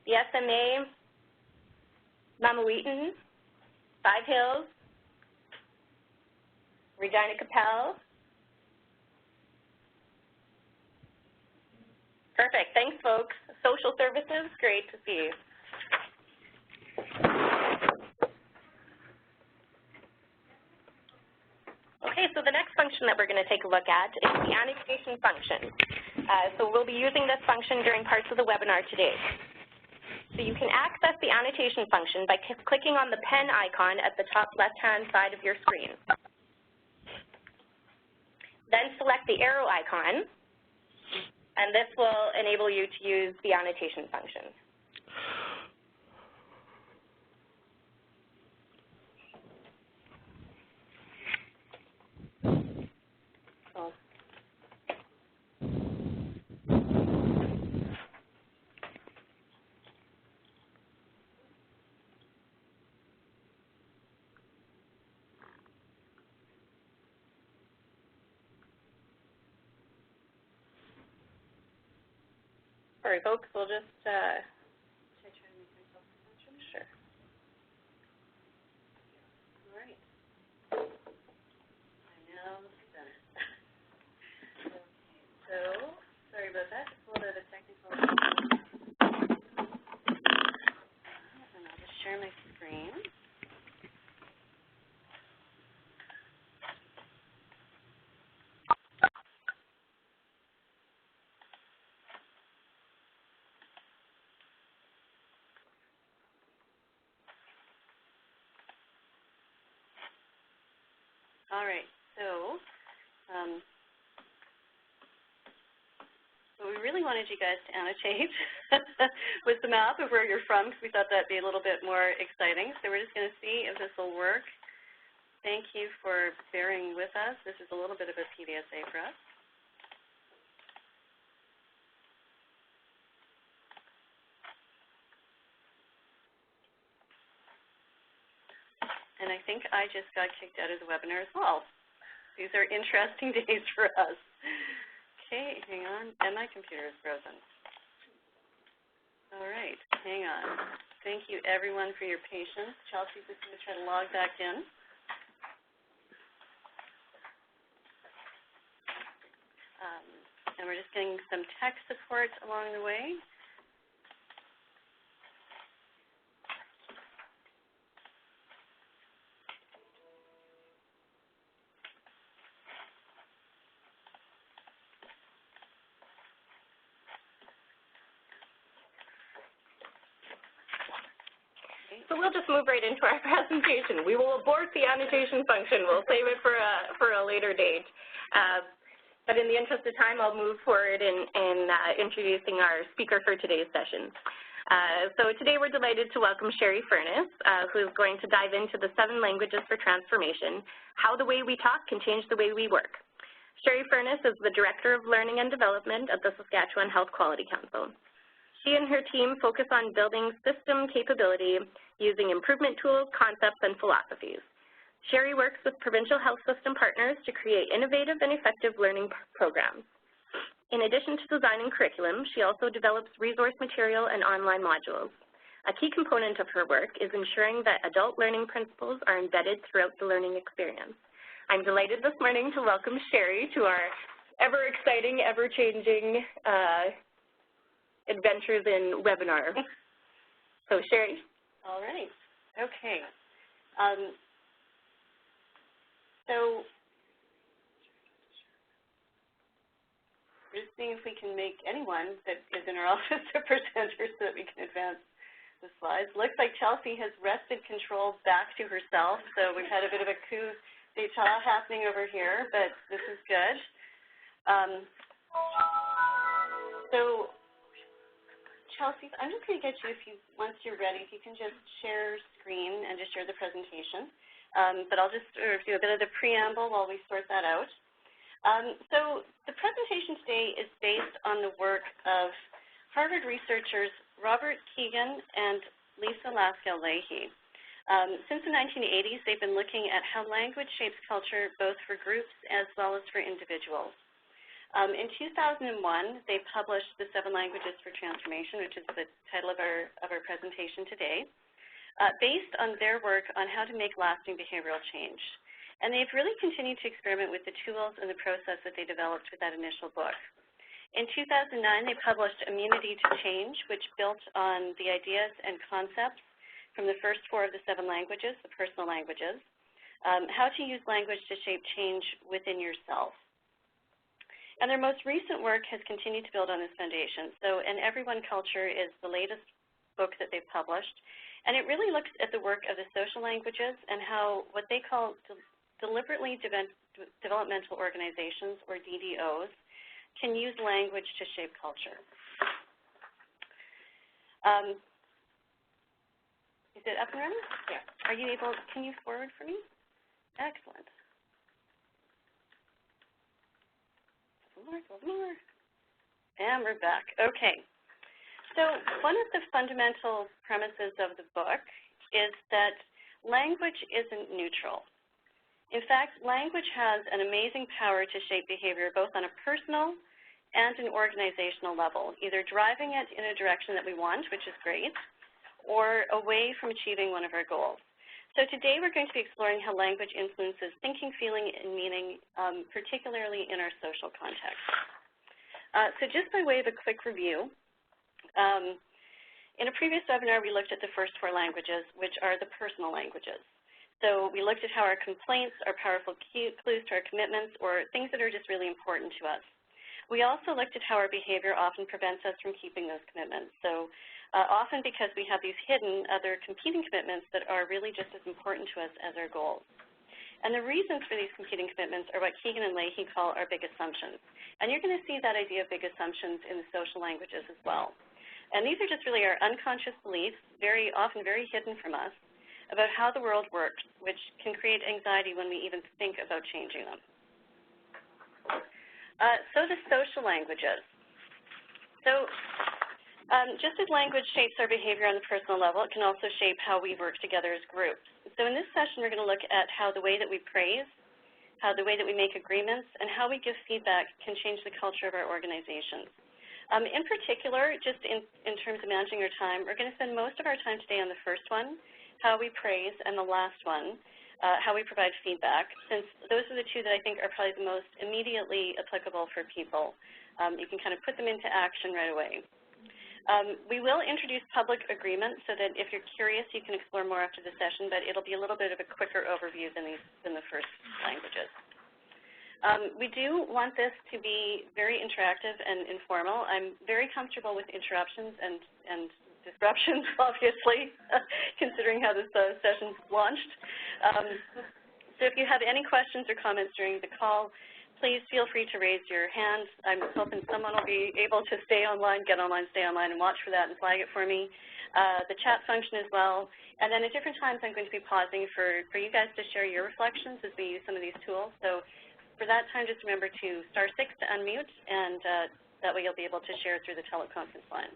the SMA, Mamaweeton, Five Hills, Regina Capel. Perfect. Thanks, folks. Social services, great to see you. Okay, so the next function that we're going to take a look at is the annotation function. So we'll be using this function during parts of the webinar today. So you can access the annotation function by clicking on the pen icon at the top left-hand side of your screen. Then select the arrow icon, and this will enable you to use the annotation function. Sorry, folks, we'll just, should I try to make myself attention? Sure. All right. I know this is better. Okay, so, sorry about that, just a little bit of a technical. And I'll just share my screen. All right, so what we really wanted you guys to annotate was the map of where you're from, because we thought that'd be a little bit more exciting. So we're just going to see if this will work. Thank you for bearing with us. This is a little bit of a PDSA for us. And I think I just got kicked out of the webinar as well. These are interesting days for us. Okay, hang on. And my computer is frozen. All right, hang on. Thank you, everyone, for your patience. Chelsea's just going to try to log back in. And we're just getting some tech support along the way. So we'll just move right into our presentation. We will abort the annotation function. We'll save it for a later date. But in the interest of time, I'll move forward in introducing our speaker for today's session. So today we're delighted to welcome Shari Furniss, who is going to dive into the 7 languages for transformation, how the way we talk can change the way we work. Shari Furniss is the Director of Learning and Development at the Saskatchewan Health Quality Council. She and her team focus on building system capability using improvement tools, concepts, and philosophies. Shari works with provincial health system partners to create innovative and effective learning programs. In addition to designing curriculum, she also develops resource material and online modules. A key component of her work is ensuring that adult learning principles are embedded throughout the learning experience. I'm delighted this morning to welcome Shari to our ever-exciting, ever-changing adventures in webinar. So, Shari. All right. Okay. So we're just seeing if we can make anyone that is in our office a presenter so that we can advance the slides. Looks like Chelsea has wrested control back to herself, so we've had a bit of a coup d'etat happening over here, but this is good. So Chelsea, I'm just going to get you, once you're ready, if you can just share screen and just share the presentation. But I'll just do a bit of the preamble while we sort that out. So the presentation today is based on the work of Harvard researchers Robert Kegan and Lahey. Since the 1980s, they've been looking at how language shapes culture both for groups as well as for individuals. In 2001, they published The 7 Languages for Transformation, which is the title of our presentation today, based on their work on how to make lasting behavioral change. And they've really continued to experiment with the tools and the process that they developed with that initial book. In 2009, they published Immunity to Change, which built on the ideas and concepts from the first 4 of the 7 languages, the personal languages, how to use language to shape change within yourself. And their most recent work has continued to build on this foundation. So, And Everyone Culture is the latest book that they've published, and it really looks at the work of the social languages and how what they call deliberately developmental organizations, or DDOs, can use language to shape culture. Is it up and running? Yeah. Are you able, can you forward for me? Excellent. More. And we're back. Okay. So one of the fundamental premises of the book is that language isn't neutral. In fact, language has an amazing power to shape behavior both on a personal and an organizational level, either driving it in a direction that we want, which is great, or away from achieving one of our goals. So today we're going to be exploring how language influences thinking, feeling, and meaning, particularly in our social context. So just by way of a quick review, in a previous webinar we looked at the first 4 languages, which are the personal languages. So we looked at how our complaints are powerful clues to our commitments, or things that are just really important to us. We also looked at how our behavior often prevents us from keeping those commitments. So often because we have these hidden other competing commitments that are really just as important to us as our goals. And the reasons for these competing commitments are what Kegan and Lahey call our big assumptions. And you're going to see that idea of big assumptions in the social languages as well. And these are just really our unconscious beliefs, often very hidden from us, about how the world works, which can create anxiety when we even think about changing them. So the social languages. So just as language shapes our behavior on the personal level, it can also shape how we work together as groups. So in this session, we're going to look at how the way that we praise, how the way that we make agreements, and how we give feedback can change the culture of our organizations. In particular, just in terms of managing our time, we're going to spend most of our time today on the first one, how we praise, and the last one, how we provide feedback, since those are the 2 that I think are probably the most immediately applicable for people. You can kind of put them into action right away. We will introduce public agreements so that if you're curious, you can explore more after the session, but it'll be a little bit of a quicker overview than the first languages. We do want this to be very interactive and informal. I'm very comfortable with interruptions and disruptions, obviously, considering how this session's launched. So if you have any questions or comments during the call, please feel free to raise your hand. I'm hoping someone will be able to stay online, get online, stay online, and watch for that and flag it for me. The chat function as well. And then at different times, I'm going to be pausing for you guys to share your reflections as we use some of these tools. So for that time, just remember to *6 to unmute, and that way you'll be able to share through the teleconference line.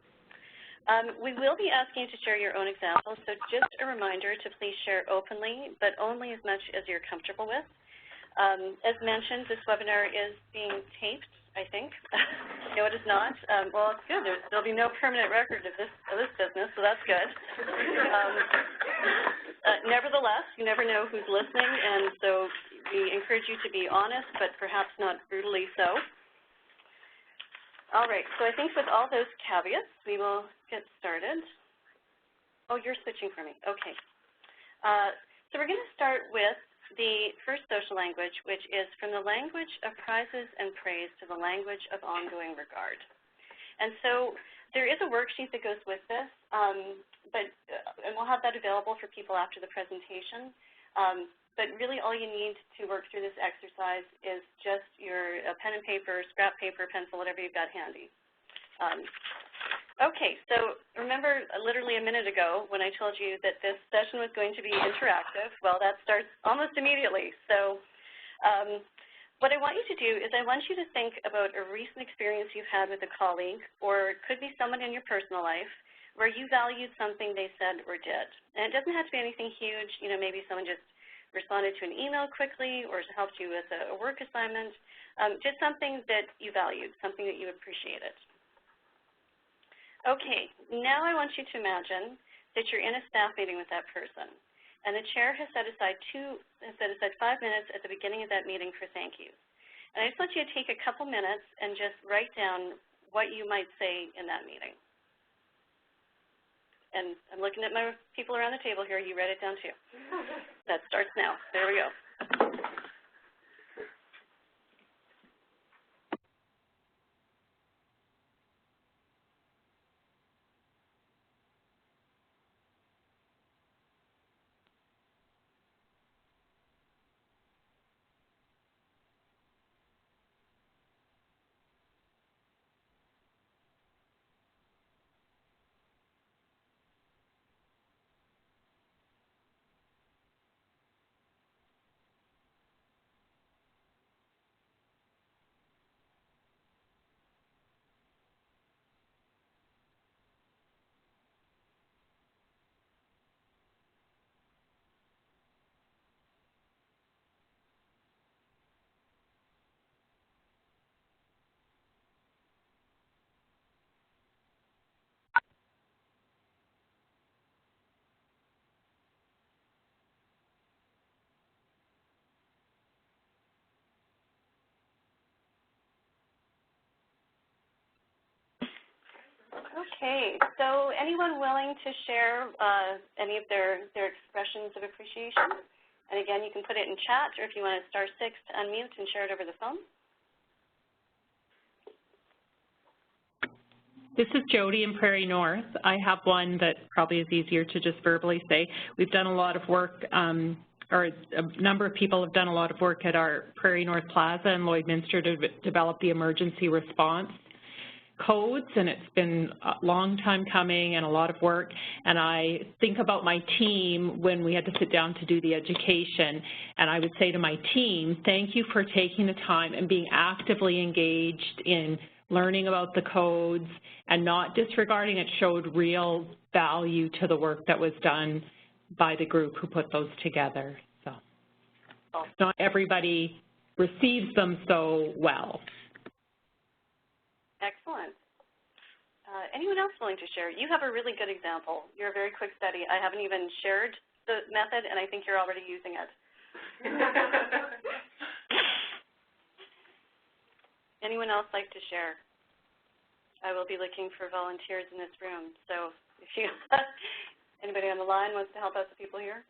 We will be asking you to share your own examples, so just a reminder to please share openly, but only as much as you're comfortable with. As mentioned, this webinar is being taped, I think. No, it is not. Well, it's good. There'll be no permanent record of this business, so that's good. Nevertheless, you never know who's listening, and so we encourage you to be honest, but perhaps not brutally so. All right, so I think with all those caveats, we will get started. Oh, you're switching for me. Okay. So we're going to start with the first social language, which is from the language of prizes and praise to the language of ongoing regard. And so there is a worksheet that goes with this, and we'll have that available for people after the presentation. But really all you need to work through this exercise is just your pen and paper, scrap paper, pencil, whatever you've got handy. Okay, so remember literally a minute ago when I told you that this session was going to be interactive. Well, that starts almost immediately. So what I want you to do is I want you to think about a recent experience you've had with a colleague, or it could be someone in your personal life, where you valued something they said or did. And it doesn't have to be anything huge. You know, maybe someone just responded to an email quickly or helped you with a work assignment, just something that you valued, something that you appreciated. Okay, now I want you to imagine that you're in a staff meeting with that person, and the chair has set aside 5 minutes at the beginning of that meeting for thank yous. And I just want you to take a couple minutes and just write down what you might say in that meeting. And I'm looking at my people around the table here. You write it down too. That starts now. There we go. Okay, so anyone willing to share any of their expressions of appreciation? And again, you can put it in chat, or if you want to *6 to unmute and share it over the phone. This is Jody in Prairie North. I have one that probably is easier to just verbally say. We've done a lot of work, or a number of people have done a lot of work at our Prairie North Plaza in Lloydminster to develop the emergency response codes, and it's been a long time coming and a lot of work. And I think about my team when we had to sit down to do the education, and I would say to my team, thank you for taking the time and being actively engaged in learning about the codes and not disregarding it. Showed real value to the work that was done by the group who put those together. So not everybody receives them so well. Excellent. Anyone else willing to share? You have a really good example. You're a very quick study. I haven't even shared the method, and I think you're already using it. Anyone else like to share? I will be looking for volunteers in this room. So if you, anybody on the line wants to help out the people here?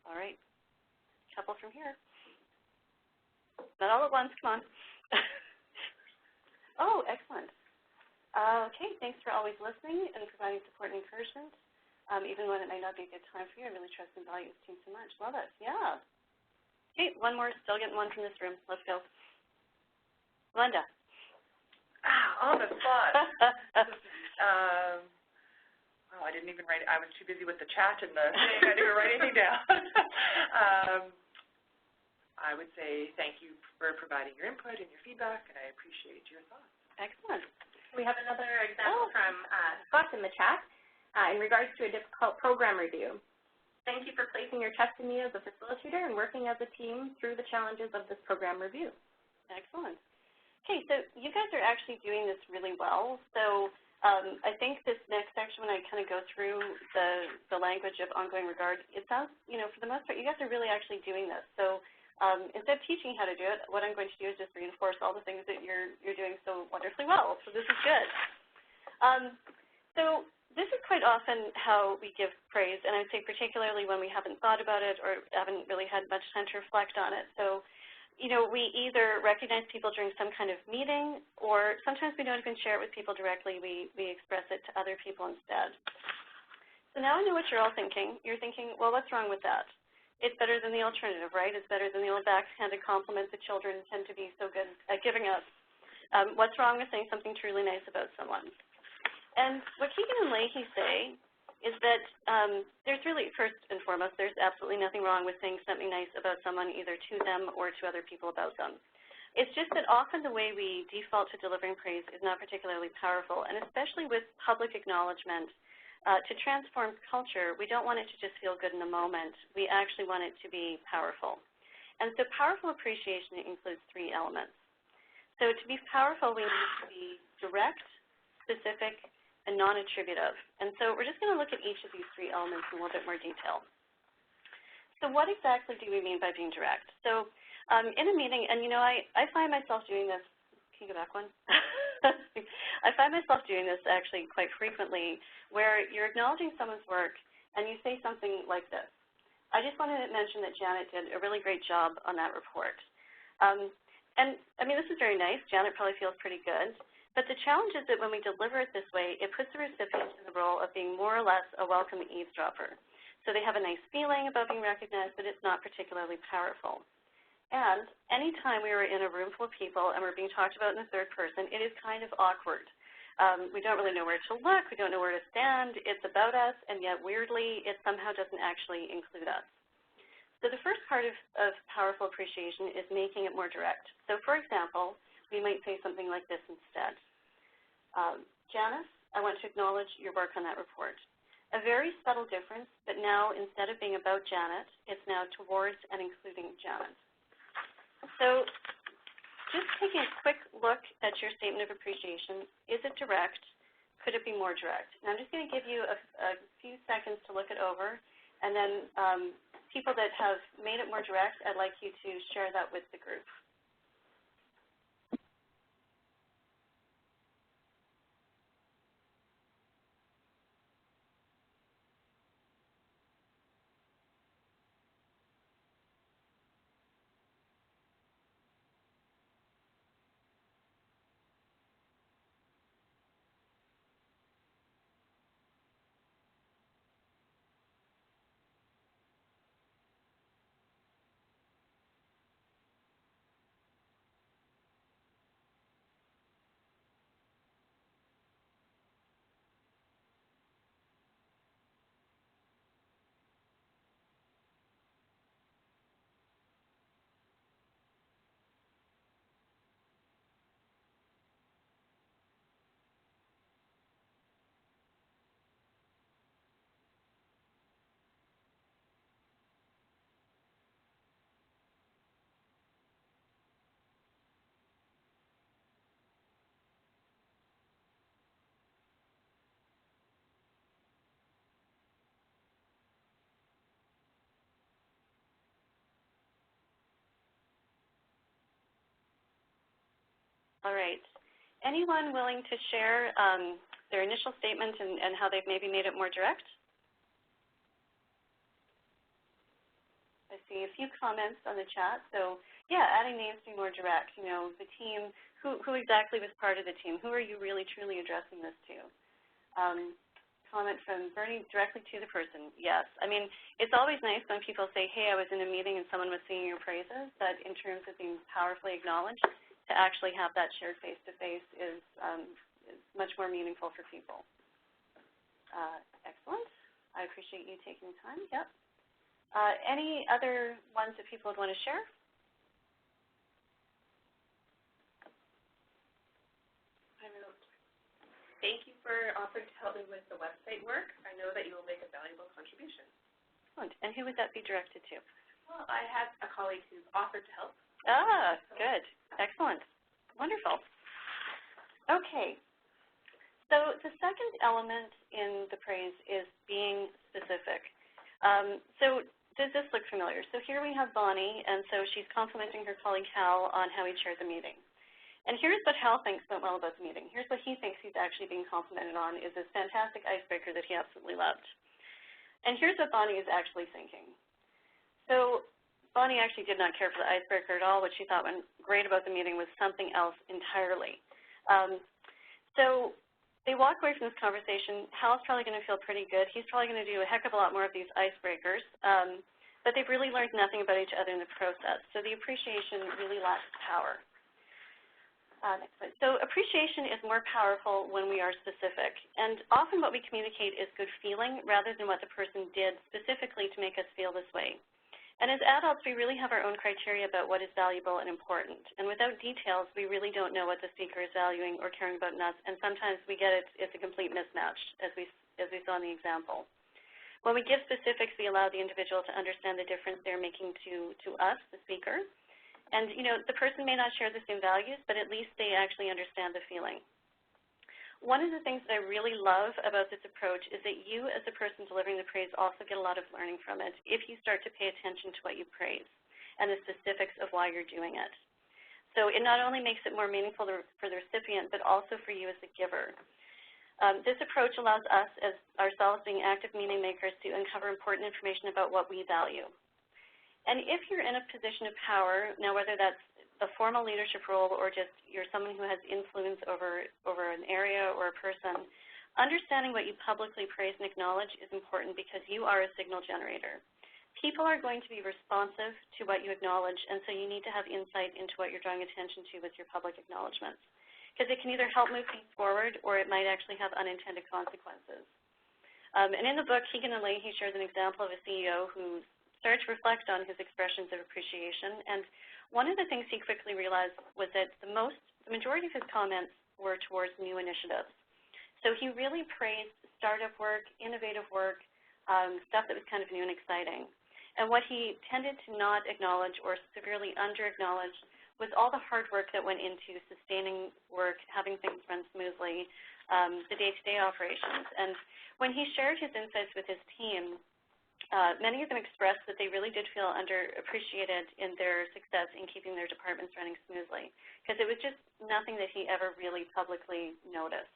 All right. Couple from here. Not all at once, come on. Oh, excellent. Okay, thanks for always listening and providing support and encouragement. Even when it may not be a good time for you, I really trust and value this team so much. Love it, yeah. Okay, one more, still getting one from this room. Let's go. Linda. On the spot. Oh, I didn't even write it. I was too busy with the chat and the thing. I didn't write anything down. I would say thank you for providing your input and your feedback, and I appreciate your thoughts. Excellent. We have another example from Scott in the chat in regards to a difficult program review. Thank you for placing your trust in me as a facilitator and working as a team through the challenges of this program review. Excellent. Okay, so you guys are actually doing this really well. So I think this next section, when I kind of go through the language of ongoing regard, it sounds, you know, for the most part, you guys are really actually doing this. So instead of teaching how to do it, what I'm going to do is just reinforce all the things that you're doing so wonderfully well. So this is good. So this is quite often how we give praise, and I'd say particularly when we haven't thought about it or haven't really had much time to reflect on it. So, you know, we either recognize people during some kind of meeting, or sometimes we don't even share it with people directly. We express it to other people instead. So now I know what you're all thinking. You're thinking, well, what's wrong with that? It's better than the alternative, right? It's better than the old backhanded compliment that children tend to be so good at giving us. What's wrong with saying something truly nice about someone? And what Kegan and Lahey say is that there's really, first and foremost, there's absolutely nothing wrong with saying something nice about someone, either to them or to other people about them. It's just that often the way we default to delivering praise is not particularly powerful, and especially with public acknowledgement, To transform culture, we don't want it to just feel good in the moment. We actually want it to be powerful. And so powerful appreciation includes 3 elements. So to be powerful, we need to be direct, specific, and non-attributive. And so we're just going to look at each of these 3 elements in a little bit more detail. So what exactly do we mean by being direct? So in a meeting, and I find myself doing this. Can you go back one? I find myself doing this actually quite frequently, where you're acknowledging someone's work and you say something like this. I just wanted to mention that Janet did a really great job on that report. And I mean, this is very nice. Janet probably feels pretty good. But the challenge is that when we deliver it this way, it puts the recipient in the role of being more or less a welcome eavesdropper. So they have a nice feeling about being recognized, but it's not particularly powerful. And anytime we are in a room full of people and we're being talked about in the third person, it is kind of awkward. We don't really know where to look. We don't know where to stand. It's about us, and yet weirdly, it somehow doesn't actually include us. So the first part of powerful appreciation is making it more direct. So for example, we might say something like this instead. Janice, I want to acknowledge your work on that report. A very subtle difference, but now instead of being about Janet, it's now towards and including Janet. So just taking a quick look at your statement of appreciation, is it direct? Could it be more direct? And I'm just going to give you a few seconds to look it over, and then people that have made it more direct, I'd like you to share that with the group. All right. Anyone willing to share their initial statement and how they've maybe made it more direct? I see a few comments on the chat. So, yeah, adding names to be more direct. You know, the team, who exactly was part of the team? Who are you really, truly addressing this to? Comment from Bernie, directly to the person. Yes. I mean, it's always nice when people say, hey, I was in a meeting and someone was singing your praises, but in terms of being powerfully acknowledged, to actually have that shared face-to-face is much more meaningful for people. Excellent. I appreciate you taking the time. Yep. Any other ones that people would want to share? I wrote, thank you for offering to help me with the website work. I know that you will make a valuable contribution. Excellent. And who would that be directed to? Well, I have a colleague who's offered to help. Ah, good. Excellent. Wonderful. Okay. So the second element in the praise is being specific. So does this look familiar? So here we have Bonnie, and so she's complimenting her colleague Hal on how he chaired the meeting. And here's what Hal thinks went well about the meeting. Here's what he thinks he's actually being complimented on is this fantastic icebreaker that he absolutely loved. And here's what Bonnie is actually thinking. So Bonnie actually did not care for the icebreaker at all. What she thought went great about the meeting was something else entirely. So they walk away from this conversation. Hal's probably going to feel pretty good. He's probably going to do a heck of a lot more of these icebreakers. But they've really learned nothing about each other in the process. So the appreciation really lacks power. Next slide. So appreciation is more powerful when we are specific. And often what we communicate is good feeling rather than what the person did specifically to make us feel this way. And as adults, we really have our own criteria about what is valuable and important. And without details, we really don't know what the speaker is valuing or caring about in us. And sometimes we get it's a complete mismatch, as we saw in the example. When we give specifics, we allow the individual to understand the difference they're making to us, the speaker. And, the person may not share the same values, but at least they actually understand the feeling. One of the things that I really love about this approach is that you, as the person delivering the praise, also get a lot of learning from it if you start to pay attention to what you praise and the specifics of why you're doing it. So it not only makes it more meaningful for the recipient, but also for you as the giver. This approach allows us, as ourselves being active meaning makers, to uncover important information about what we value. And if you're in a position of power, now whether that's a formal leadership role or just you're someone who has influence over an area or a person, understanding what you publicly praise and acknowledge is important because you are a signal generator. People are going to be responsive to what you acknowledge, and so you need to have insight into what you're drawing attention to with your public acknowledgments, because it can either help move things forward or it might actually have unintended consequences. And in the book, Kegan and Lahey shares an example of a CEO who started to reflect on his expressions of appreciation, and one of the things he quickly realized was that the majority of his comments were towards new initiatives. So he really praised startup work, innovative work, stuff that was kind of new and exciting. And what he tended to not acknowledge or severely under-acknowledge was all the hard work that went into sustaining work, having things run smoothly, the day-to-day operations. And when he shared his insights with his team, many of them expressed that they really did feel underappreciated in their success in keeping their departments running smoothly, because it was just nothing that he ever really publicly noticed.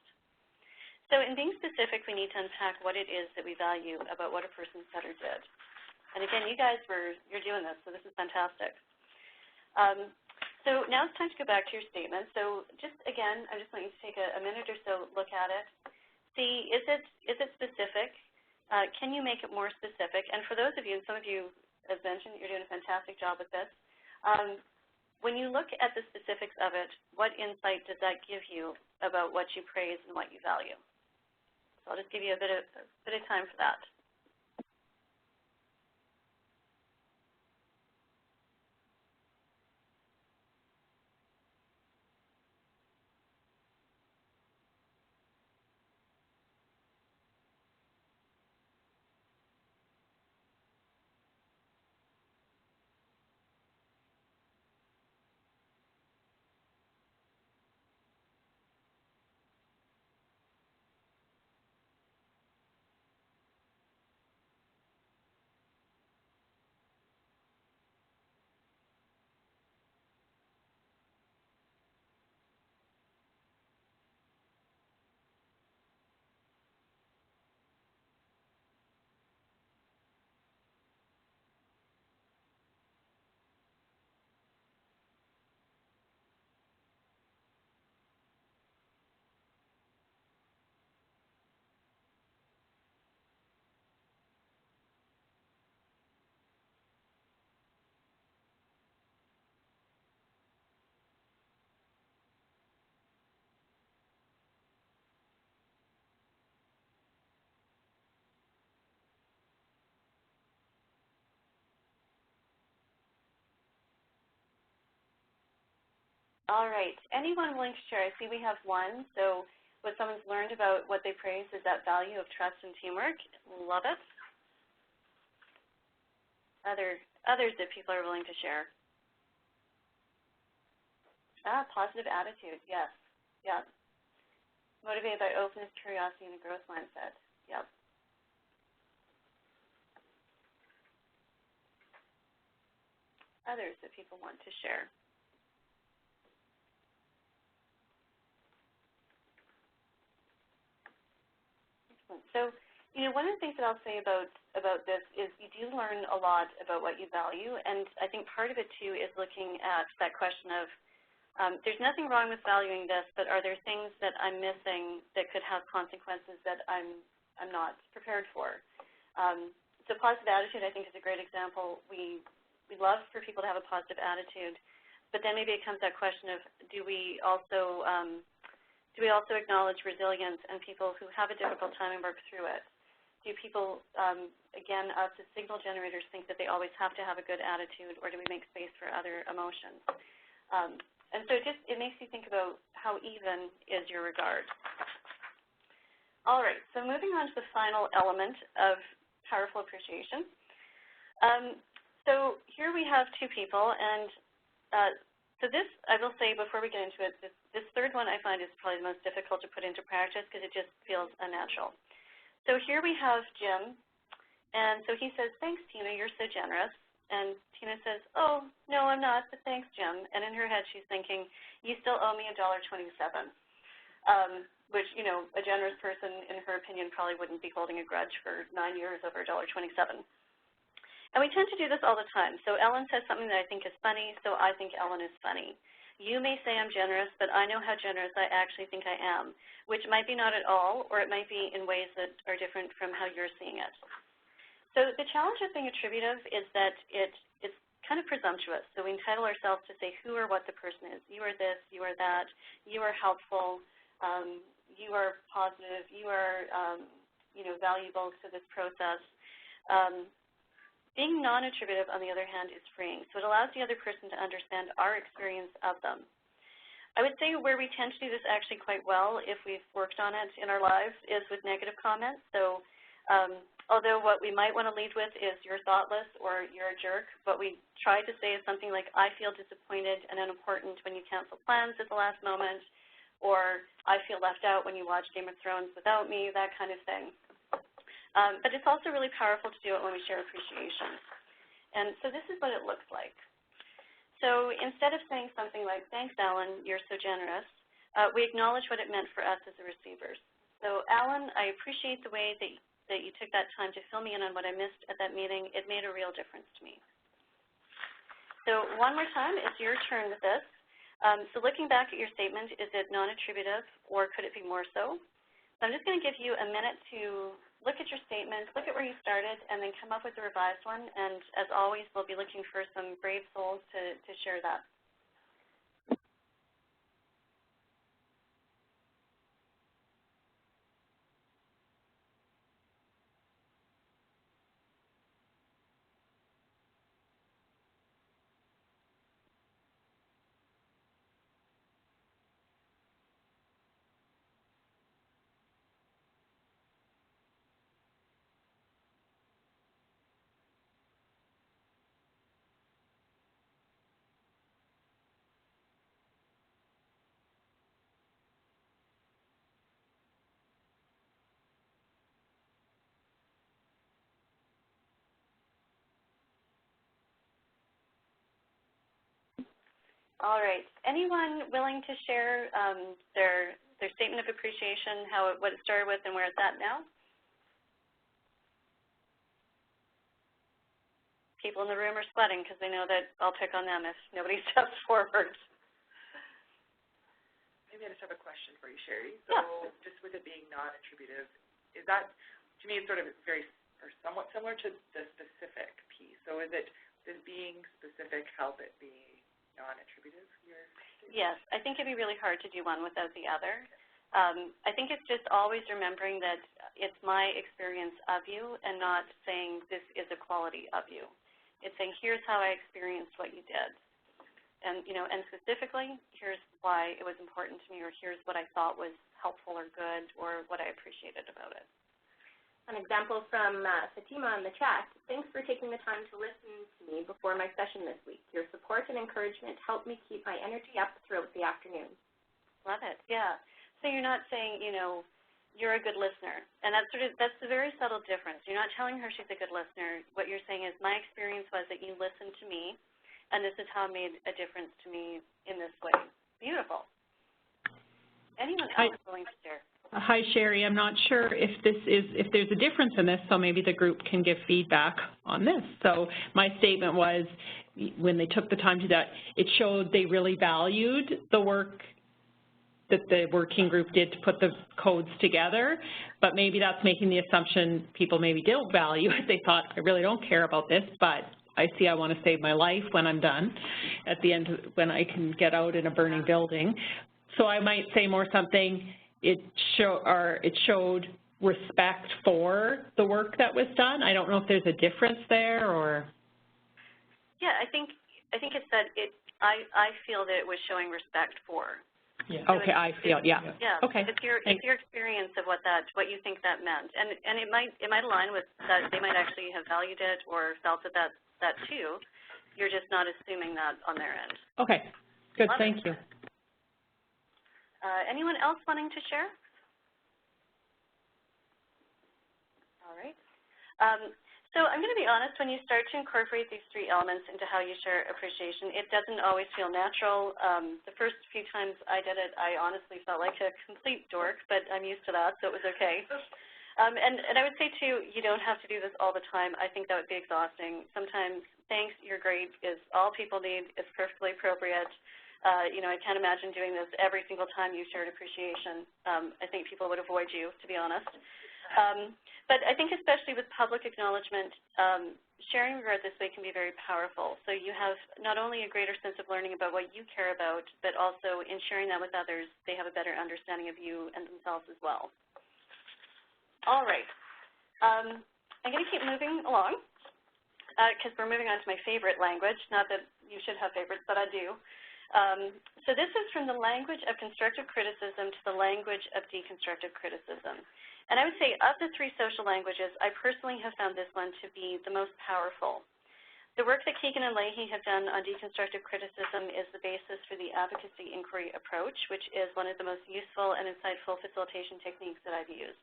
So in being specific, we need to unpack what it is that we value about what a person said or did. And again, you guys you're doing this, so this is fantastic. So now it's time to go back to your statement. So just again, I just want you to take a minute or so, look at it, see is it specific? Can you make it more specific? And for those of you, and some of you, as mentioned, you're doing a fantastic job with this. When you look at the specifics of it, what insight does that give you about what you praise and what you value? So I'll just give you a bit of time for that. All right. Anyone willing to share? I see we have one. So what someone's learned about what they praise is that value of trust and teamwork. Love it. Others that people are willing to share. Positive attitude. Yes. Yeah. Motivated by openness, curiosity, and a growth mindset. Yep. Others that people want to share. So, one of the things that I'll say about this is you do learn a lot about what you value, and I think part of it, too, is looking at that question of there's nothing wrong with valuing this, but are there things that I'm missing that could have consequences that I'm not prepared for? So positive attitude, I think, is a great example. We love for people to have a positive attitude, but then maybe it comes that question of do we also acknowledge resilience and people who have a difficult time and work through it? do people, again, us as signal generators think that they always have to have a good attitude, or do we make space for other emotions? And so it makes you think about how even is your regard. All right, so moving on to the final element of powerful appreciation. So here we have two people, and so this, I will say before we get into it, this third one I find is probably the most difficult to put into practice because it just feels unnatural. So here we have Jim, and so he says, thanks, Tina, you're so generous. And Tina says, oh, no, I'm not, but thanks, Jim. And in her head she's thinking, you still owe me $1.27, which, you know, a generous person, in her opinion, probably wouldn't be holding a grudge for 9 years over $1.27. And we tend to do this all the time. So Ellen says something that I think is funny, so I think Ellen is funny. You may say I'm generous, but I know how generous I actually think I am, which might be not at all, or it might be in ways that are different from how you're seeing it. So the challenge of being attributive is that it's kind of presumptuous. So we entitle ourselves to say who or what the person is. You are this, you are that, you are helpful, you are positive, you are you know, valuable to this process. Being non-attributive, on the other hand, is freeing. So it allows the other person to understand our experience of them. I would say where we tend to do this actually quite well, if we've worked on it in our lives, is with negative comments. So although what we might want to lead with is you're thoughtless or you're a jerk, what we try to say is something like, I feel disappointed and unimportant when you cancel plans at the last moment, or I feel left out when you watch Game of Thrones without me, that kind of thing. But it's also really powerful to do it when we share appreciation. And so this is what it looks like. So instead of saying something like, thanks, Alan, you're so generous, we acknowledge what it meant for us as the receivers. So, Alan, I appreciate the way that you took that time to fill me in on what I missed at that meeting. It made a real difference to me. So one more time, it's your turn with this. So looking back at your statement, is it non-attributive or could it be more so? So I'm just going to give you a minute to look at your statement, look at where you started, and then come up with a revised one. And as always, we'll be looking for some brave souls to share that. All right. Anyone willing to share their statement of appreciation, what it started with and where it's at now? People in the room are sweating because they know that I'll pick on them if nobody steps forward. Maybe I just have a question for you, Shari. So yeah. Just with it being non-attributive, is that, to me, it's sort of very or somewhat similar to the specific piece. So does being specific help it be non-attributive? Yes, I think it'd be really hard to do one without the other. I think it's just always remembering that it's my experience of you and not saying this is a quality of you. It's saying here's how I experienced what you did. And, you know, and specifically, here's why it was important to me, or here's what I thought was helpful or good, or what I appreciated about it. An example from Fatima in the chat. Thanks for taking the time to listen to me before my session this week. Your support and encouragement helped me keep my energy up throughout the afternoon. Love it, yeah. So you're not saying, you know, you're a good listener. And that's a very subtle difference. You're not telling her she's a good listener. What you're saying is, my experience was that you listened to me, and this is how it made a difference to me in this way. Beautiful. Anyone else willing to share? Hi, Shari. I'm not sure if there's a difference in this, so maybe the group can give feedback on this. So my statement was, when they took the time to do that, it showed they really valued the work that the working group did to put the codes together, but maybe that's making the assumption people maybe don't value it. They thought, I really don't care about this, but I see I want to save my life when I'm done, at the end when I can get out in a burning building. So I might say more something, it showed respect for the work that was done. I don't know if there's a difference there or. Yeah, I think it's that I feel that it was showing respect for. Yeah. So okay, I feel, yeah. Yeah. Okay. It's your experience of what you think that meant, and it might align with that. They might actually have valued it or felt that too. You're just not assuming that on their end. Okay. Good. Thank you. Anyone else wanting to share? All right. So I'm going to be honest, when you start to incorporate these three elements into how you share appreciation, it doesn't always feel natural. The first few times I did it, I honestly felt like a complete dork, but I'm used to that, so it was okay. And I would say, too, you don't have to do this all the time. I think that would be exhausting. Sometimes, thanks, you're great, is all people need. It's perfectly appropriate. You know, I can't imagine doing this every single time you shared appreciation. I think people would avoid you, to be honest. But I think especially with public acknowledgement, sharing regret this way can be very powerful. So you have not only a greater sense of learning about what you care about, but also in sharing that with others, they have a better understanding of you and themselves as well. All right. I'm going to keep moving along because we're moving on to my favorite language. Not that you should have favorites, but I do. So this is from the language of constructive criticism to the language of deconstructive criticism. And I would say of the three social languages, I personally have found this one to be the most powerful. The work that Kegan and Lahey have done on deconstructive criticism is the basis for the advocacy inquiry approach, which is one of the most useful and insightful facilitation techniques that I've used.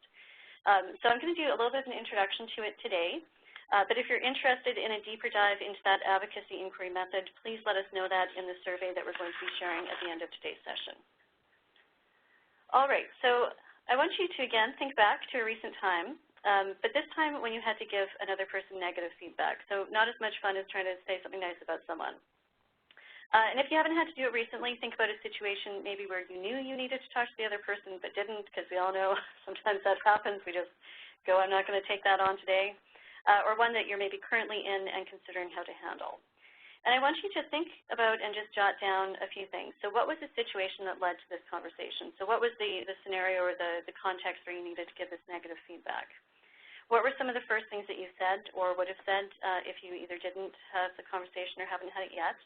So I'm going to do a little bit of an introduction to it today. But if you're interested in a deeper dive into that advocacy inquiry method, please let us know that in the survey that we're going to be sharing at the end of today's session. All right, so I want you to, again, think back to a recent time, but this time when you had to give another person negative feedback. So not as much fun as trying to say something nice about someone. And if you haven't had to do it recently, think about a situation maybe where you knew you needed to talk to the other person but didn't, because we all know sometimes that happens. We just go, I'm not going to take that on today. Or one that you're maybe currently in and considering how to handle. And I want you to think about and just jot down a few things. So what was the situation that led to this conversation? So what was the scenario or the context where you needed to give this negative feedback? What were some of the first things that you said or would have said if you either didn't have the conversation or haven't had it yet?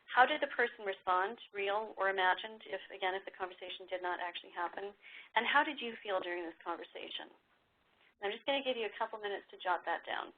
How did the person respond, real or imagined, if the conversation did not actually happen? And how did you feel during this conversation? I'm just going to give you a couple minutes to jot that down.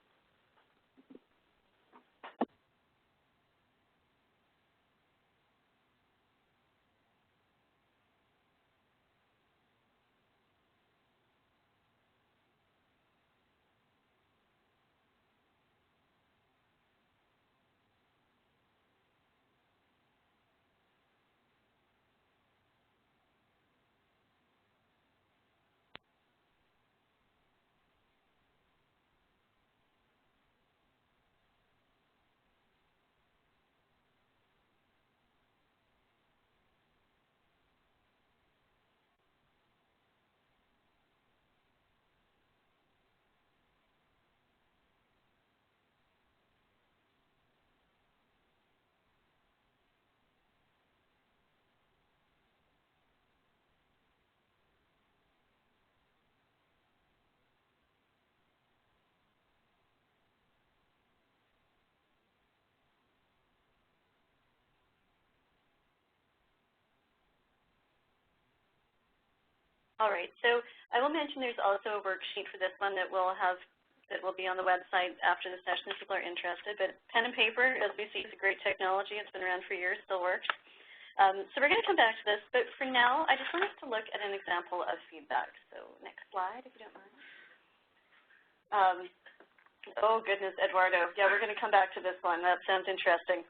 All right, so I will mention there's also a worksheet for this one that will be on the website after the session if people are interested. But pen and paper, as we see, is a great technology. It's been around for years, still works. So we're going to come back to this, but for now, I just want us to look at an example of feedback. So next slide, if you don't mind. Oh, goodness, Eduardo. Yeah, we're going to come back to this one. That sounds interesting.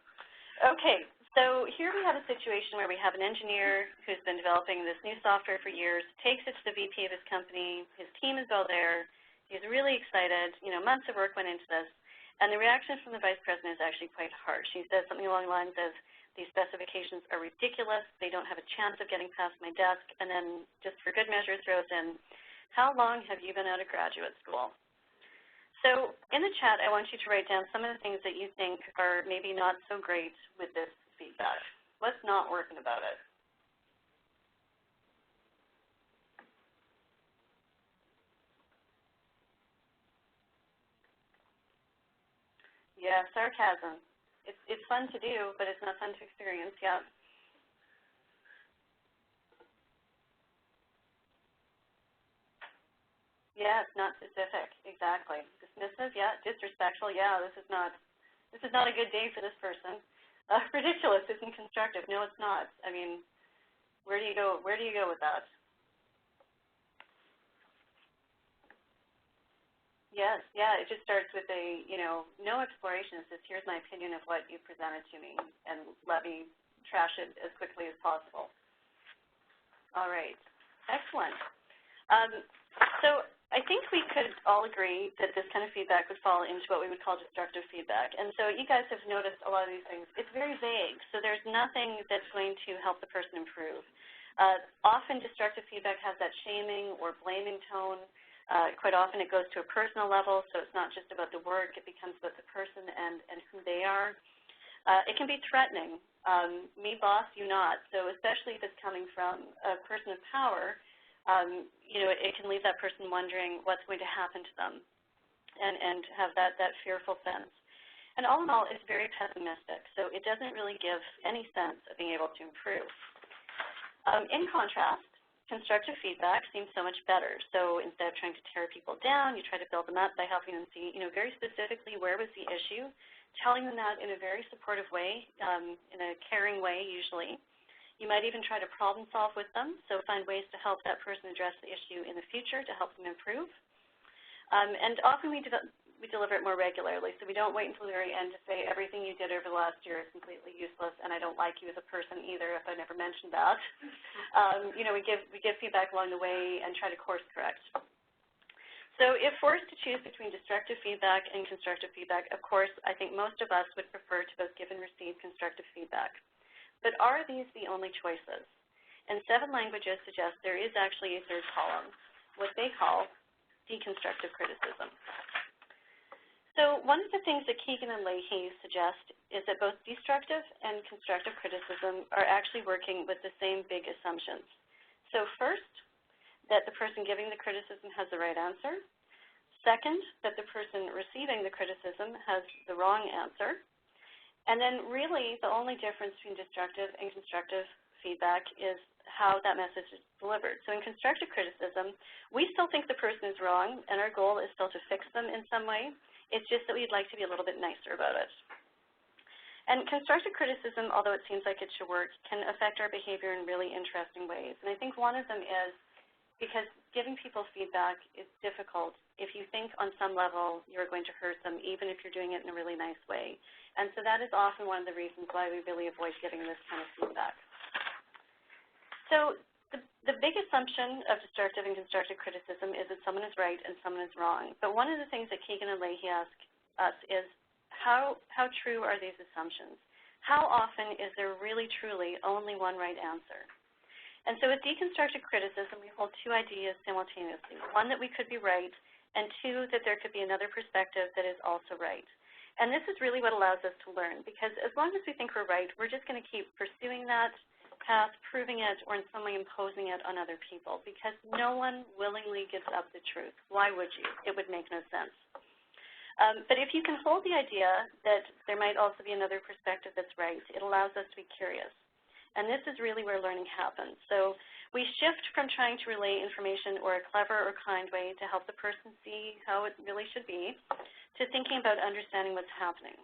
Okay. So here we have a situation where we have an engineer who's been developing this new software for years, takes it to the VP of his company, his team is all there, he's really excited, you know, months of work went into this, and the reaction from the vice president is actually quite harsh. He says something along the lines of, these specifications are ridiculous, they don't have a chance of getting past my desk, and then just for good measure throws in, how long have you been out of graduate school? So in the chat, I want you to write down some of the things that you think are maybe not so great with this feedback. What's not working about it? Yeah, sarcasm. It's fun to do, but it's not fun to experience, yeah. Yeah, it's not specific, exactly. Dismissive, yeah. Disrespectful, yeah, this is not a good day for this person. Ridiculous isn't constructive. No, it's not. I mean, where do you go with that? Yes, yeah, it just starts with a, no exploration. It's just, here's my opinion of what you presented to me, and let me trash it as quickly as possible. All right, excellent. So I think we could all agree that this kind of feedback would fall into what we would call destructive feedback. And so you guys have noticed a lot of these things. It's very vague, so there's nothing that's going to help the person improve. Often destructive feedback has that shaming or blaming tone. Quite often it goes to a personal level, so it's not just about the work, it becomes about the person and who they are. It can be threatening. Me boss, you not. So especially if it's coming from a person of power, it can leave that person wondering what's going to happen to them and have that fearful sense. And all in all, it's very pessimistic, so it doesn't really give any sense of being able to improve. In contrast, constructive feedback seems so much better. So instead of trying to tear people down, you try to build them up by helping them see, very specifically where was the issue, telling them that in a very supportive way, in a caring way usually. You might even try to problem solve with them, so find ways to help that person address the issue in the future to help them improve. And often we deliver it more regularly, so we don't wait until the very end to say everything you did over the last year is completely useless and I don't like you as a person either if I never mentioned that. We give feedback along the way and try to course correct. So if forced to choose between destructive feedback and constructive feedback, of course, I think most of us would prefer to both give and receive constructive feedback. But are these the only choices? And 7 languages suggest there is actually a third column, what they call deconstructive criticism. So one of the things that Kegan and Lahey suggest is that both destructive and constructive criticism are actually working with the same big assumptions. So first, that the person giving the criticism has the right answer. Second, that the person receiving the criticism has the wrong answer. And then really the only difference between destructive and constructive feedback is how that message is delivered. So in constructive criticism, we still think the person is wrong, and our goal is still to fix them in some way. It's just that we'd like to be a little bit nicer about it. And constructive criticism, although it seems like it should work, can affect our behavior in really interesting ways. And I think one of them is because giving people feedback is difficult if you think on some level you're going to hurt them, even if you're doing it in a really nice way. And so that is often one of the reasons why we really avoid giving this kind of feedback. So the big assumption of destructive and constructive criticism is that someone is right and someone is wrong. But one of the things that Kegan and Lahey ask us is how true are these assumptions? How often is there really, truly only one right answer? And so with deconstructive criticism, we hold 2 ideas simultaneously. One, that we could be right, and 2, that there could be another perspective that is also right. And this is really what allows us to learn, because as long as we think we're right, we're just going to keep pursuing that path, proving it, or in some way imposing it on other people, because no one willingly gives up the truth. Why would you? It would make no sense. But if you can hold the idea that there might also be another perspective that's right, it allows us to be curious. And this is really where learning happens. So we shift from trying to relay information or a clever or kind way to help the person see how it really should be, to thinking about understanding what's happening.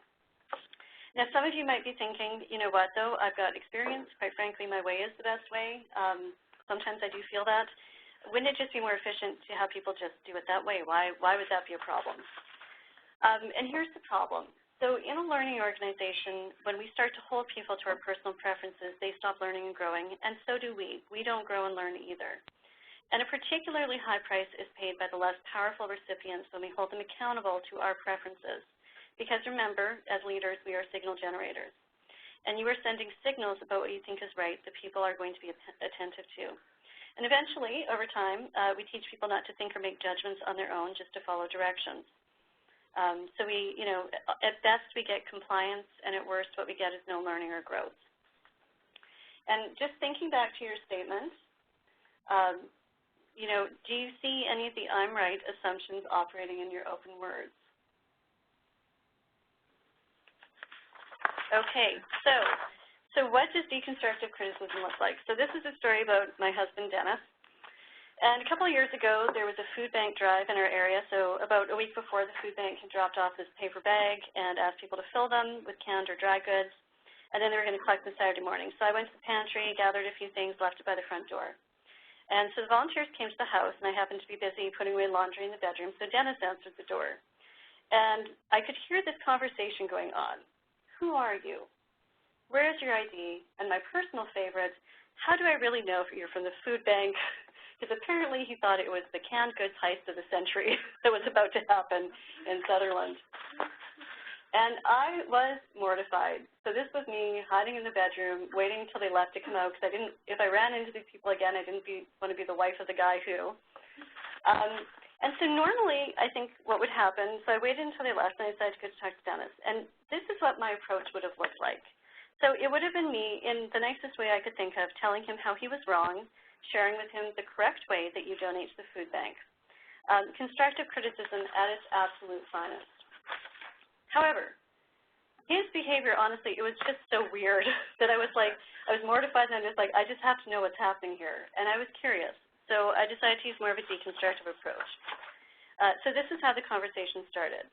Now, some of you might be thinking, you know what, though, I've got experience. Quite frankly, my way is the best way. Sometimes I do feel that. Wouldn't it just be more efficient to have people just do it that way? Why would that be a problem? And here's the problem. So in a learning organization, when we start to hold people to our personal preferences, they stop learning and growing, and so do we. We don't grow and learn either. And a particularly high price is paid by the less powerful recipients when we hold them accountable to our preferences. Because remember, as leaders, we are signal generators. And you are sending signals about what you think is right that people are going to be attentive to. And eventually, over time, we teach people not to think or make judgments on their own, just to follow directions. So we, at best we get compliance, and at worst what we get is no learning or growth. And just thinking back to your statement, do you see any of the I'm right assumptions operating in your open words? Okay, so what does deconstructive criticism look like? So this is a story about my husband, Dennis. And a couple of years ago, there was a food bank drive in our area. So about a week before, the food bank had dropped off this paper bag and asked people to fill them with canned or dry goods. And then they were going to collect them Saturday morning. So I went to the pantry, gathered a few things, left it by the front door. And so the volunteers came to the house, and I happened to be busy putting away laundry in the bedroom. So Dennis answered the door. And I could hear this conversation going on. Who are you? Where is your ID? And my personal favorite, how do I really know if you're from the food bank? Because apparently he thought it was the canned goods heist of the century that was about to happen in Sutherland. And I was mortified. So this was me hiding in the bedroom, waiting until they left to come out, because if I ran into these people again, I didn't want to be the wife of the guy who. And so normally, I think what would happen, so I waited until they left, and I decided to go talk to Dennis. And this is what my approach would have looked like. So it would have been me, in the nicest way I could think of, telling him how he was wrong, sharing with him the correct way that you donate to the food bank. Constructive criticism at its absolute finest. However, his behavior, honestly, it was just so weird that I was mortified, and I just have to know what's happening here. And I was curious. So I decided to use more of a deconstructive approach. So this is how the conversation started.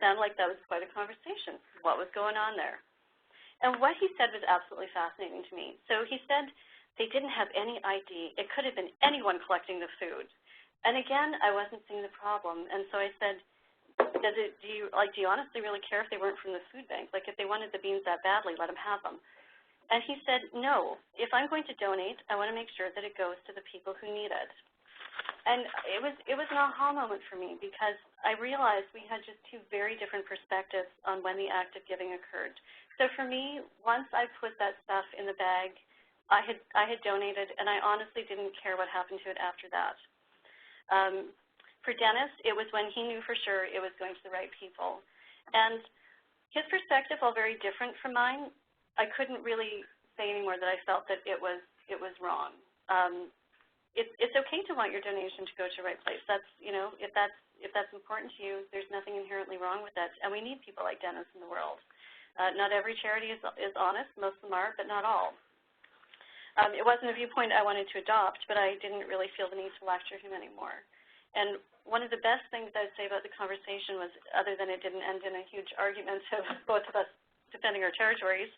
Sounded like that was quite a conversation. What was going on there? And what he said was absolutely fascinating to me. So he said they didn't have any ID. It could have been anyone collecting the food. And again, I wasn't seeing the problem. And so I said, do you honestly really care if they weren't from the food bank? Like, if they wanted the beans that badly, let them have them. And he said, no, if I'm going to donate, I want to make sure that it goes to the people who need it. And it was an aha moment for me, because I realized we had just two very different perspectives on when the act of giving occurred. So for me, once I put that stuff in the bag, I had donated, and I honestly didn't care what happened to it after that. For Dennis, it was when he knew for sure it was going to the right people. And his perspective, while very different from mine, I couldn't really say anymore that I felt that it was wrong. It's okay to want your donation to go to the right place. That's, if that's important to you, there's nothing inherently wrong with that. And we need people like Dennis in the world. Not every charity is honest. Most of them are, but not all. It wasn't a viewpoint I wanted to adopt, but I didn't really feel the need to lecture him anymore. And one of the best things I'd say about the conversation was, other than it didn't end in a huge argument of both of us defending our territories,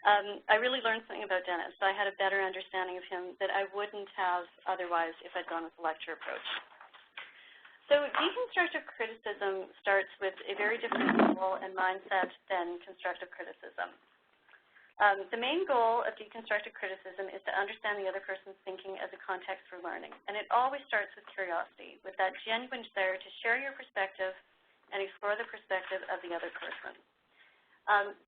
I really learned something about Dennis. I had a better understanding of him that I wouldn't have otherwise if I'd gone with the lecture approach. So deconstructive criticism starts with a very different goal and mindset than constructive criticism. The main goal of deconstructive criticism is to understand the other person's thinking as a context for learning. And it always starts with curiosity, with that genuine desire to share your perspective and explore the perspective of the other person.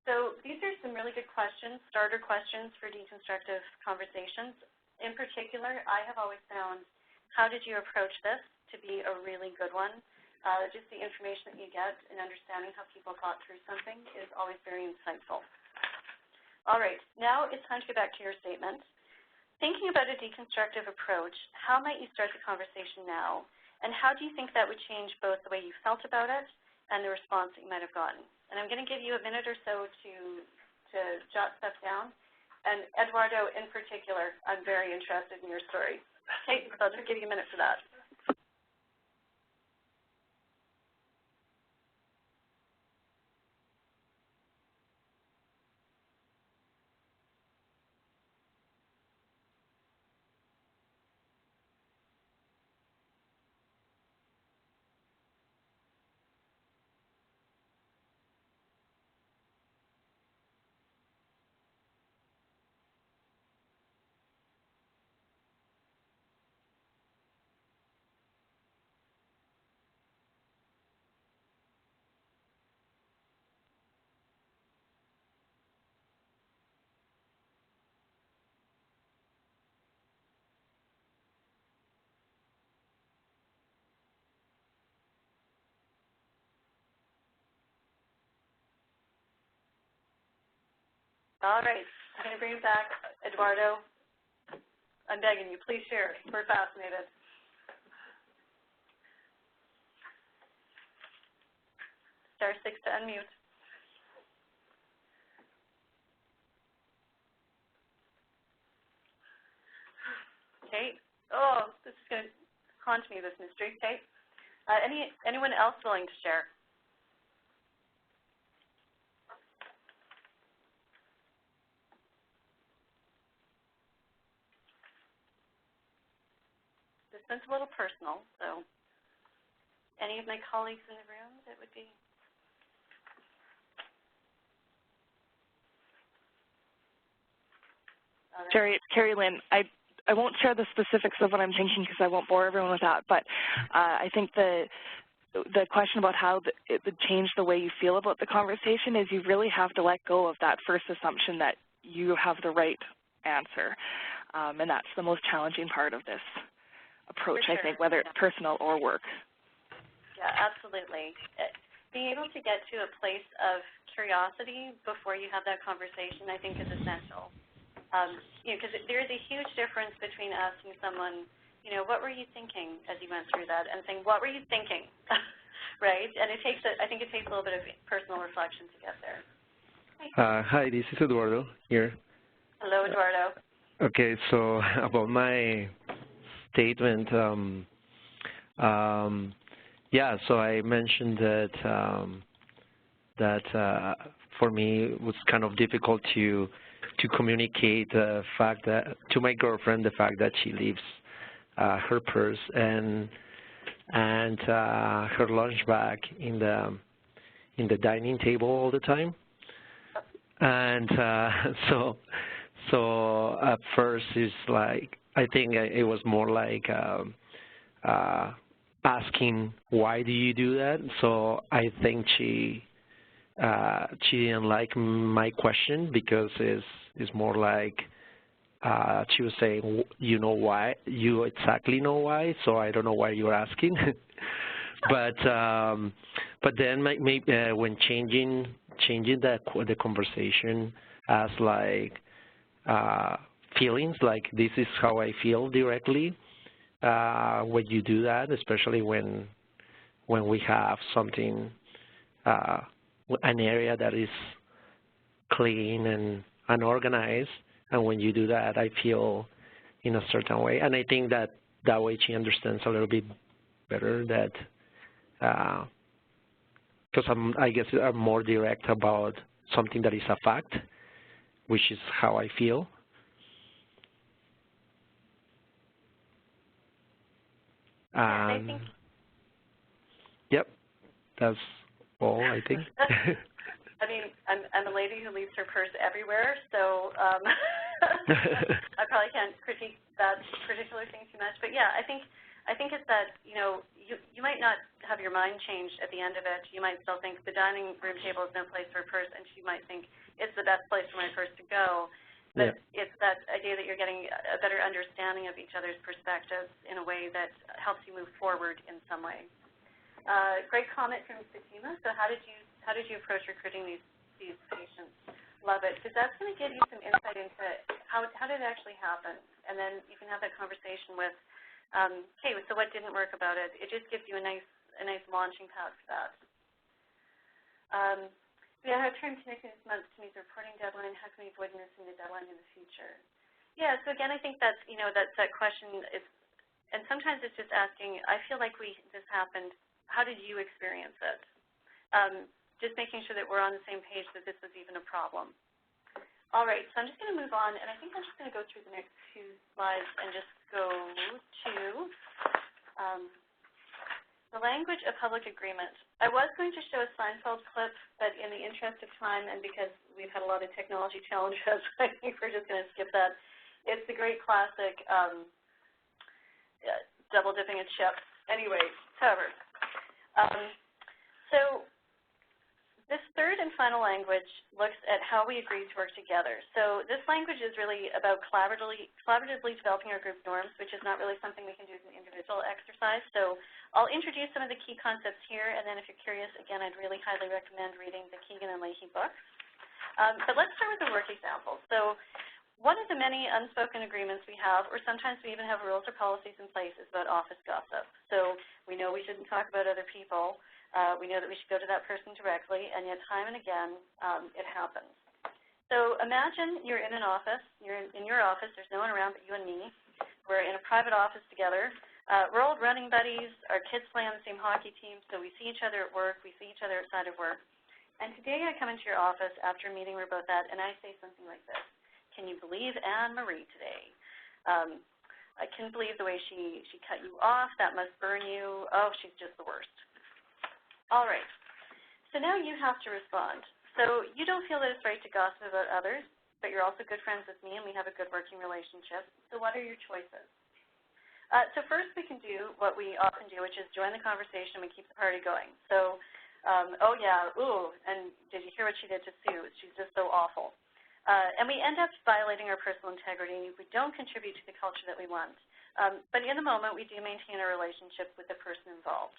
So these are some really good questions, starter questions for deconstructive conversations. In particular, I have always found, how did you approach this, to be a really good one. Just the information that you get and understanding how people thought through something is always very insightful. All right, now it's time to get back to your statement. Thinking about a deconstructive approach, how might you start the conversation now? And how do you think that would change both the way you felt about it and the response that you might have gotten? And I'm going to give you a minute or so to jot stuff down. And Eduardo, in particular, I'm very interested in your story. Okay, so I'll just give you a minute for that. All right, I'm going to bring it back. Eduardo, I'm begging you, please share. We're fascinated. *6 to unmute. Kate. Oh, this is going to haunt me, this mystery. Kate? Anyone else willing to share? This one's a little personal, so any of my colleagues in the room that would be? Shari, it's Carrie Lynn. I won't share the specifics of what I'm thinking because I won't bore everyone with that, but I think the question about how it would change the way you feel about the conversation is you really have to let go of that first assumption that you have the right answer, and that's the most challenging part of this approach, I think, whether it's personal or work. Yeah, absolutely. Being able to get to a place of curiosity before you have that conversation, I think, is essential. Because there is a huge difference between asking someone, what were you thinking as you went through that, and saying, what were you thinking, right? And I think it takes a little bit of personal reflection to get there. Hi, this is Eduardo here. Hello, Eduardo. Okay, so about my statement, yeah, so I mentioned that for me it was kind of difficult to communicate the fact that to my girlfriend the fact that she leaves her purse and her lunch bag in the dining table all the time, and so at first it's like I think it was more like asking why do you do that. So I think she didn't like my question because it's more like she was saying, you know why, you exactly know why, so I don't know why you're asking. but then maybe when changing the conversation as like feelings, like this is how I feel directly when you do that, especially when we have something, an area that is clean and unorganized, and when you do that, I feel in a certain way. And I think that way she understands a little bit better that, because I guess I'm more direct about something that is a fact, which is how I feel. I think. Yep, that's all I think. I mean, I'm a lady who leaves her purse everywhere, so I probably can't critique that particular thing too much. But yeah, I think it's that, you might not have your mind changed at the end of it. You might still think the dining room table is no place for a purse, and she might think it's the best place for my purse to go. But it's that idea that you're getting a better understanding of each other's perspectives in a way that helps you move forward in some way. Great comment from Fatima. So how did you approach recruiting these patients? Love it, because that's going to give you some insight into how did it actually happen, and then you can have that conversation with, okay, so what didn't work about it? It just gives you a nice launching pad for that. Yeah, our term connecting this month to meet the reporting deadline. How can we avoid missing the deadline in the future? Yeah, so again, I think that's that question is, and sometimes it's just asking. I feel like this happened. How did you experience it? Just making sure that we're on the same page that this was even a problem. All right, so I'm just going to move on, and I think I'm just going to go through the next two slides and just go to the language of public agreement. I was going to show a Seinfeld clip, but in the interest of time and because we've had a lot of technology challenges, I think we're just going to skip that. It's the great classic double dipping a chip. Anyway, however. So this third and final language looks at how we agree to work together. So this language is really about collaboratively developing our group norms, which is not really something we can do as an individual exercise. So I'll introduce some of the key concepts here, and then if you're curious, again, I'd really highly recommend reading the Kegan and Lahey books. But let's start with a work example. So one of the many unspoken agreements we have, or sometimes we even have rules or policies in place, is about office gossip. So we know we shouldn't talk about other people. We know that we should go to that person directly, and yet time and again, it happens. So imagine you're in an office. You're in your office. There's no one around but you and me. we're in a private office together. We're old running buddies. Our kids play on the same hockey team, so we see each other at work. We see each other outside of work. And today I come into your office after a meeting we're both at, and I say something like this. Can you believe Anne-Marie today? I can't believe the way she cut you off. That must burn you. Oh, she's just the worst. All right. So now you have to respond. So you don't feel that it's right to gossip about others, but you're also good friends with me, and we have a good working relationship. So what are your choices? So first we can do what we often do, which is join the conversation. We keep the party going. So, oh, yeah, ooh, and did you hear what she did to Sue? She's just so awful. And we end up violating our personal integrity. We don't contribute to the culture that we want. But in the moment, we do maintain a relationship with the person involved.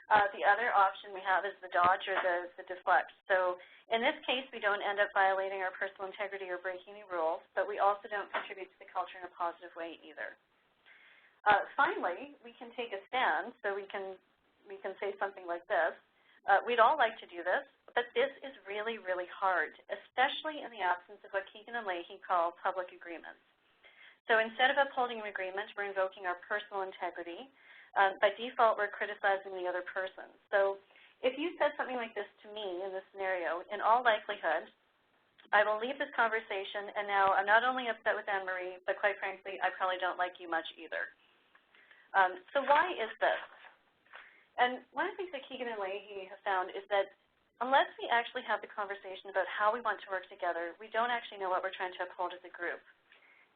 The other option we have is the dodge or the deflect. So in this case, we don't end up violating our personal integrity or breaking any rules, but we also don't contribute to the culture in a positive way either. Finally, we can take a stand, so we can say something like this. We'd all like to do this, but this is really, really hard, especially in the absence of what Kegan and Lahey call public agreements. So instead of upholding an agreement, we're invoking our personal integrity. By default, we're criticizing the other person. So if you said something like this to me in this scenario, in all likelihood, I will leave this conversation, and now I'm not only upset with Anne-Marie, but quite frankly, I probably don't like you much either. So why is this? And one of the things that Kegan and Lahey have found is that unless we actually have the conversation about how we want to work together, we don't actually know what we're trying to uphold as a group.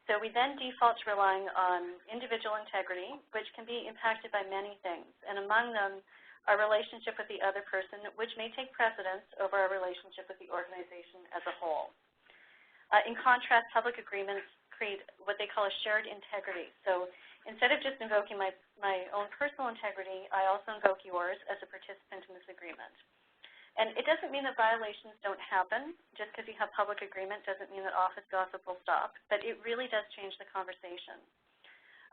So we then default to relying on individual integrity, which can be impacted by many things, and among them, our relationship with the other person, which may take precedence over our relationship with the organization as a whole. In contrast, public agreements create what they call a shared integrity. So instead of just invoking my own personal integrity, I also invoke yours as a participant in this agreement. And it doesn't mean that violations don't happen. Just because you have public agreement doesn't mean that office gossip will stop, but it really does change the conversation.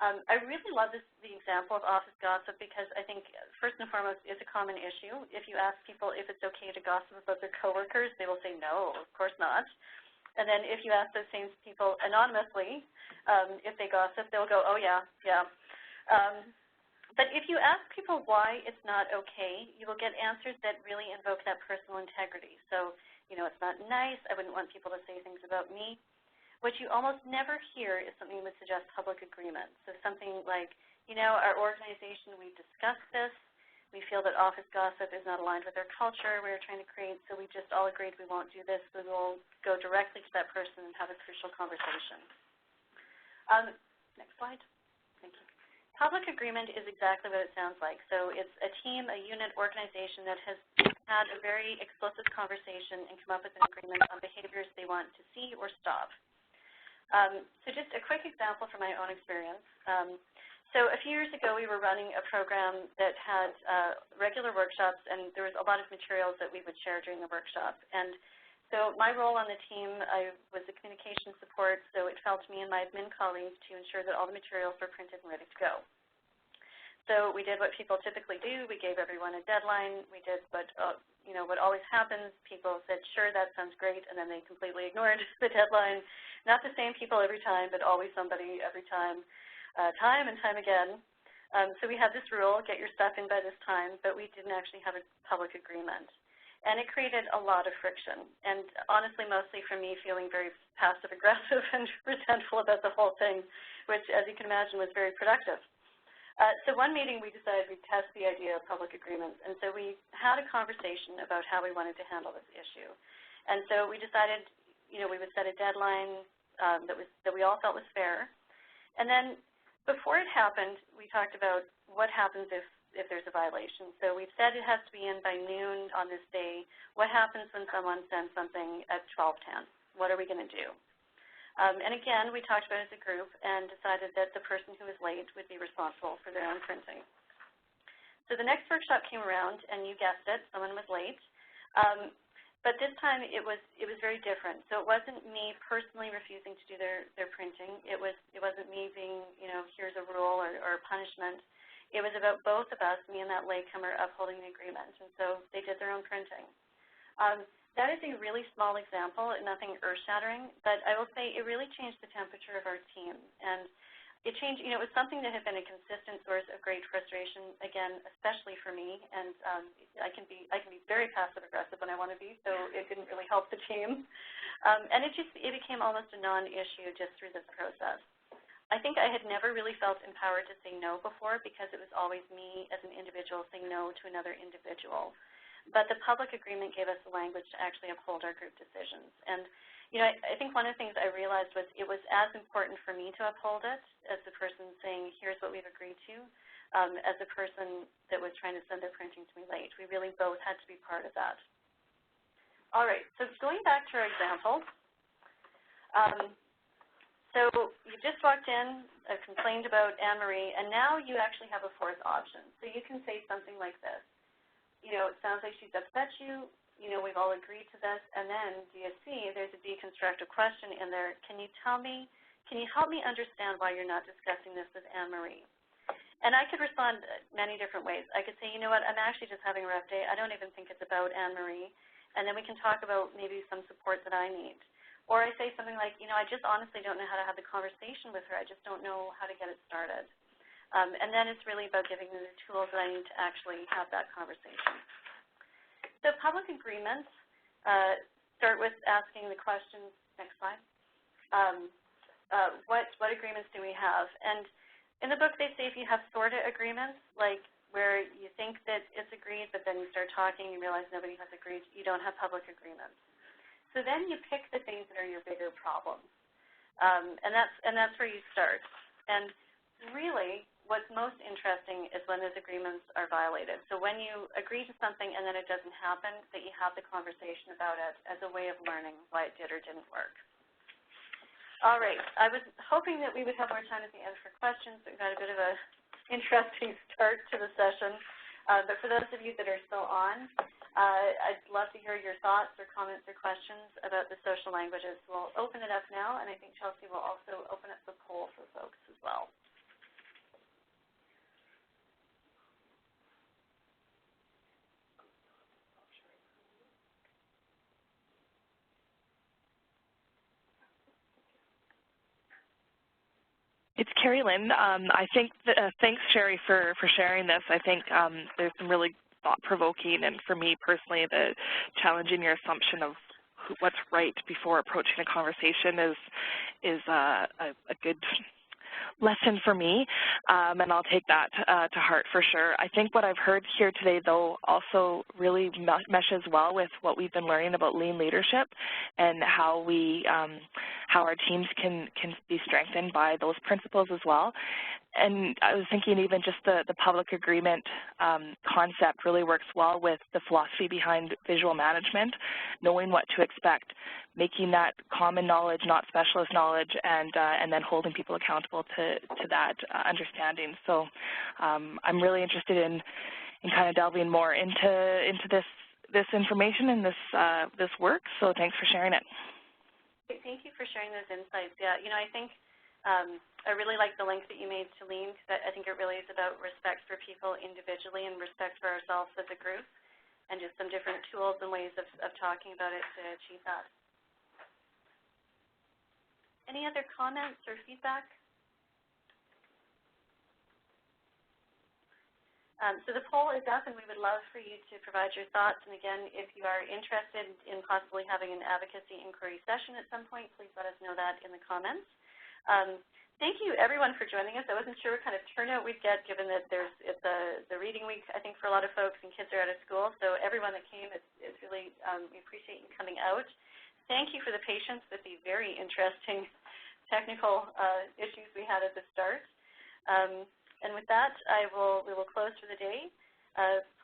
I really love the example of office gossip because I think, first and foremost, it's a common issue. If you ask people if it's okay to gossip about their coworkers, they will say no, of course not. And then if you ask those same people anonymously if they gossip, they'll go, oh, yeah, yeah. But if you ask people why it's not okay, you will get answers that really invoke that personal integrity. So, you know, it's not nice. I wouldn't want people to say things about me. What you almost never hear is something that would suggest public agreement. So something like, you know, our organization, we've discussed this. We feel that office gossip is not aligned with our culture we're trying to create, so we just all agreed we won't do this. We will go directly to that person and have a crucial conversation. Next slide. Thank you. Public agreement is exactly what it sounds like. So it's a team, a unit, organization that has had a very explicit conversation and come up with an agreement on behaviors they want to see or stop. So just a quick example from my own experience. So a few years ago, we were running a program that had regular workshops, and there was a lot of materials that we would share during the workshop. And so my role on the team, I was the communication support, so it fell to me and my admin colleagues to ensure that all the materials were printed and ready to go. So we did what people typically do. We gave everyone a deadline. We did what, what always happens. People said, sure, that sounds great, and then they completely ignored the deadline. Not the same people every time, but always somebody every time. Time and time again. So we had this rule, get your stuff in by this time, but we didn't actually have a public agreement. And it created a lot of friction, and honestly, mostly from me feeling very passive-aggressive and resentful about the whole thing, which, as you can imagine, was very productive. So one meeting, we decided we'd test the idea of public agreements, and so we had a conversation about how we wanted to handle this issue. And so we decided, we would set a deadline that we all felt was fair. And then before it happened, we talked about what happens if there's a violation. So we've said it has to be in by noon on this day. What happens when someone sends something at 12:10? What are we going to do? And again, we talked about it as a group and decided that the person who was late would be responsible for their own printing. So the next workshop came around, and you guessed it, someone was late. But this time it was very different. So it wasn't me personally refusing to do their printing. It wasn't me being, here's a rule or punishment. It was about both of us, me and that latecomer, upholding the agreement. And so they did their own printing. That is a really small example, nothing earth-shattering, but I will say it really changed the temperature of our team. And it changed, it was something that had been a consistent source of great frustration, again, especially for me, and I can be very passive-aggressive when I want to be, so it didn't really help the team. And it became almost a non-issue just through this process. I think I had never really felt empowered to say no before because it was always me as an individual saying no to another individual. But the public agreement gave us the language to actually uphold our group decisions. And I think one of the things I realized was it was as important for me to uphold it as the person saying, here's what we've agreed to, as the person that was trying to send their printing to me late. We really both had to be part of that. All right, so going back to our example. So you just walked in, complained about Anne-Marie, and now you actually have a fourth option. So you can say something like this. It sounds like she's upset you. We've all agreed to this. And then, do you see, there's a deconstructive question in there. Can you help me understand why you're not discussing this with Anne-Marie? And I could respond many different ways. I could say, you know what, I'm actually just having a rough day. I don't even think it's about Anne-Marie. And then we can talk about maybe some support that I need. Or I say something like, I just honestly don't know how to have the conversation with her. I just don't know how to get it started. And then it's really about giving them the tools that I need to actually have that conversation. So public agreements start with asking the questions. Next slide. What agreements do we have? And in the book they say if you have sort of agreements, like where you think that it's agreed, but then you start talking, you realize nobody has agreed, you don't have public agreements. So then you pick the things that are your bigger problems, and that's where you start. And really, what's most interesting is when those agreements are violated. So when you agree to something and then it doesn't happen, that you have the conversation about it as a way of learning why it did or didn't work. All right, I was hoping that we would have more time at the end for questions. We've got a bit of an interesting start to the session. But for those of you that are still on, I'd love to hear your thoughts or comments or questions about the social languages. We'll open it up now, and I think Chelsea will also open up the poll for folks as well. It's Carrie Lynn. I think thanks, Shari, for sharing this. I think there's some really thought-provoking, and for me personally, the challenging your assumption of what's right before approaching a conversation is a good lesson for me, and I'll take that to heart for sure. I think what I've heard here today, though, also really meshes well with what we've been learning about lean leadership and how our teams can be strengthened by those principles as well. And I was thinking even just the public agreement concept really works well with the philosophy behind visual management, knowing what to expect, making that common knowledge, not specialist knowledge, and then holding people accountable to that understanding. So I'm really interested in kind of delving more into this information and this work. So thanks for sharing it. Thank you for sharing those insights. Yeah, I think I really like the link that you made to Lean, because I think it really is about respect for people individually and respect for ourselves as a group, and just some different tools and ways of talking about it to achieve that. Any other comments or feedback? So the poll is up, and we would love for you to provide your thoughts. And again, if you are interested in possibly having an advocacy inquiry session at some point, please let us know that in the comments. Thank you, everyone, for joining us. I wasn't sure what kind of turnout we'd get, given that it's the reading week, I think, for a lot of folks, and kids are out of school. So everyone that came, it's really, we appreciate you coming out. Thank you for the patience with the very interesting technical issues we had at the start. And with that, we will close for the day.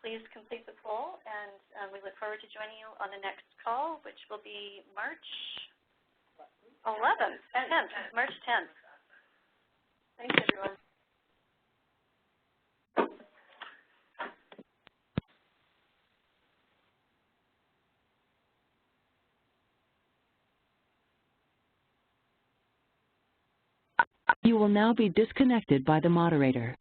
Please complete the poll, and we look forward to joining you on the next call, which will be March 10th. March 10th. Thanks, everyone. You will now be disconnected by the moderator.